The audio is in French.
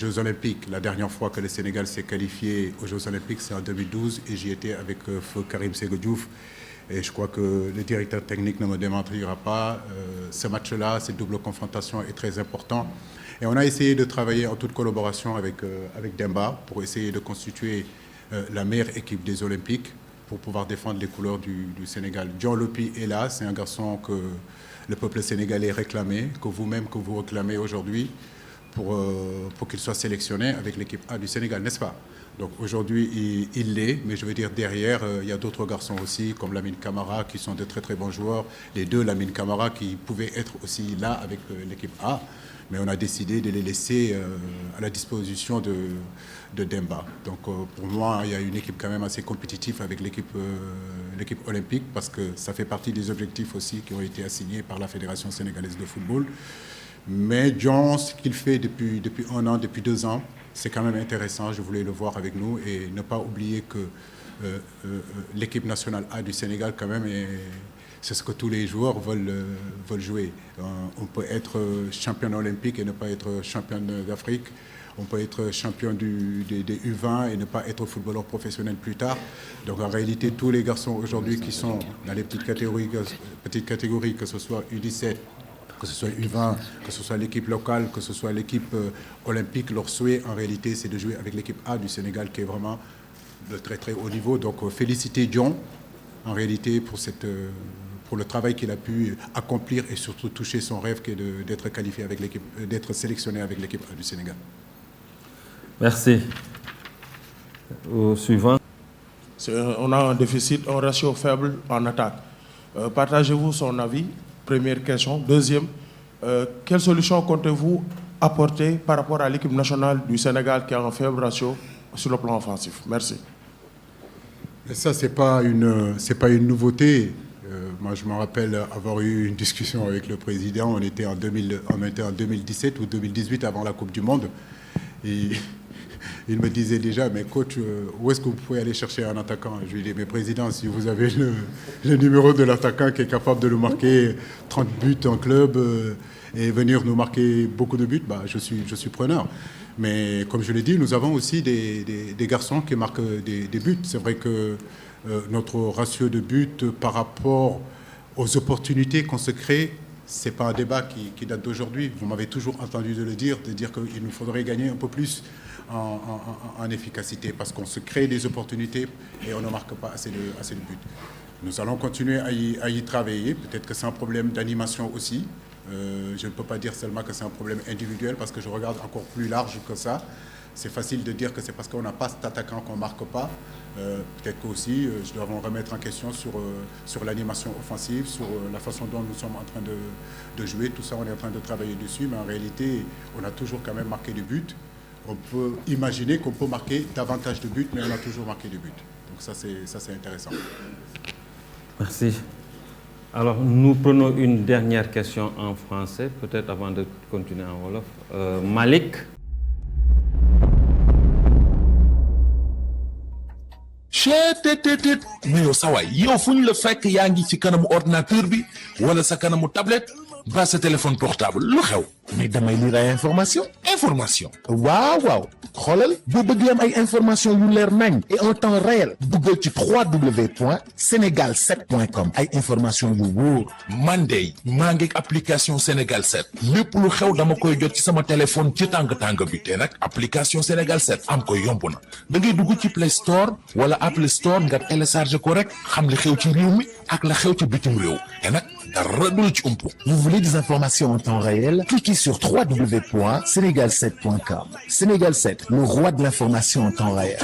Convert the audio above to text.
Jeux Olympiques. La dernière fois que le Sénégal s'est qualifié aux Jeux Olympiques, c'est en 2012 et j'y étais avec feu Karim Ségo Diouf. Et je crois que le directeur technique ne me démentirra pas. Ce match-là, cette double confrontation est très important. Et on a essayé de travailler en toute collaboration avec Demba pour essayer de constituer la meilleure équipe des Olympiques pour pouvoir défendre les couleurs du Sénégal. John Lopi est là, c'est un garçon que le peuple sénégalais réclamait, que vous-même, que vous réclamez aujourd'hui pour qu'il soit sélectionné avec l'équipe A du Sénégal, n'est-ce pas? Donc aujourd'hui, il l'est, mais je veux dire derrière, il y a d'autres garçons aussi, comme Lamine Camara, qui sont de très très bons joueurs. Les deux Lamine Camara qui pouvaient être aussi là avec l'équipe A, mais on a décidé de les laisser à la disposition de Demba. Donc pour moi, il y a une équipe quand même assez compétitive avec l'équipe olympique, parce que ça fait partie des objectifs aussi qui ont été assignés par la Fédération sénégalaise de football. Mais John, ce qu'il fait depuis 1 an, depuis 2 ans, c'est quand même intéressant. Je voulais le voir avec nous et ne pas oublier que l'équipe nationale A du Sénégal, quand même, c'est ce que tous les joueurs veulent jouer. On peut être champion olympique et ne pas être champion d'Afrique. On peut être champion des U20 et ne pas être footballeur professionnel plus tard. Donc en réalité, tous les garçons aujourd'hui qui sont dans les petites catégories, que ce soit U17, que ce soit U20, que ce soit l'équipe locale, que ce soit l'équipe olympique, leur souhait en réalité c'est de jouer avec l'équipe A du Sénégal qui est vraiment de très très haut niveau. Donc féliciter John en réalité pour le travail qu'il a pu accomplir et surtout toucher son rêve qui est d'être qualifié avec l'équipe, d'être sélectionné avec l'équipe A du Sénégal. Merci. Au suivant. On a un déficit, un ratio faible en attaque. Partagez-vous son avis? Première question. Deuxième, quelle solution comptez-vous apporter par rapport à l'équipe nationale du Sénégal qui a un faible ratio sur le plan offensif? Merci. Et ça, c'est pas une nouveauté. Moi, je me rappelle avoir eu une discussion avec le président. On était en 2017 ou 2018 avant la Coupe du Monde. Et il me disait déjà, mais coach, où est-ce que vous pouvez aller chercher un attaquant? Je lui ai dit, mais président, si vous avez le numéro de l'attaquant qui est capable de nous marquer 30 buts en club et venir nous marquer beaucoup de buts, bah, je suis preneur. Mais comme je l'ai dit, nous avons aussi des garçons qui marquent des buts. C'est vrai que notre ratio de buts par rapport aux opportunités qu'on se crée, ce n'est pas un débat qui date d'aujourd'hui. Vous m'avez toujours entendu de dire qu'il nous faudrait gagner un peu plus en efficacité parce qu'on se crée des opportunités et on ne marque pas assez de buts. Nous allons continuer à y travailler. Peut-être que c'est un problème d'animation aussi. Je ne peux pas dire seulement que c'est un problème individuel parce que je regarde encore plus large que ça. C'est facile de dire que c'est parce qu'on n'a pas cet attaquant qu'on ne marque pas. Peut-être qu'aussi, je dois remettre en question sur l'animation offensive, sur la façon dont nous sommes en train de jouer. Tout ça, on est en train de travailler dessus, mais en réalité, on a toujours quand même marqué des buts. On peut imaginer qu'on peut marquer davantage de buts, mais on a toujours marqué des buts. Donc ça, c'est intéressant. Merci. Alors, nous prenons une dernière question en français, peut-être avant de continuer en wolof. Malik. mais yow sa waay yow fu ñu la fekk yaa ngi ci kanamu ordinateur bi wala sa kanamu tablette ba sa téléphone portable lu xew. mais damay lire ay information waaw xoolal boo bëgg am ay information yu leer nañ et en temps réel duggal ci www.senegal7.com ay information yu wóor. man de maa ngi application Sénégal 7 lépp lu xew dama koy jot ci sama téléphone ci tàng bi te nag application Sénégal 7 am ko yomb na da ngay dugg ci Play Store wala Apple Store nga télécharge ko rek xam li xew ci réew mi ak la xew ci bitim réew te nag dara du la ci umpu. Vous voulez des informations en temps réel? Cliquez sur www.senegal7.com. Sénégal 7, le roi de l'information en temps réel.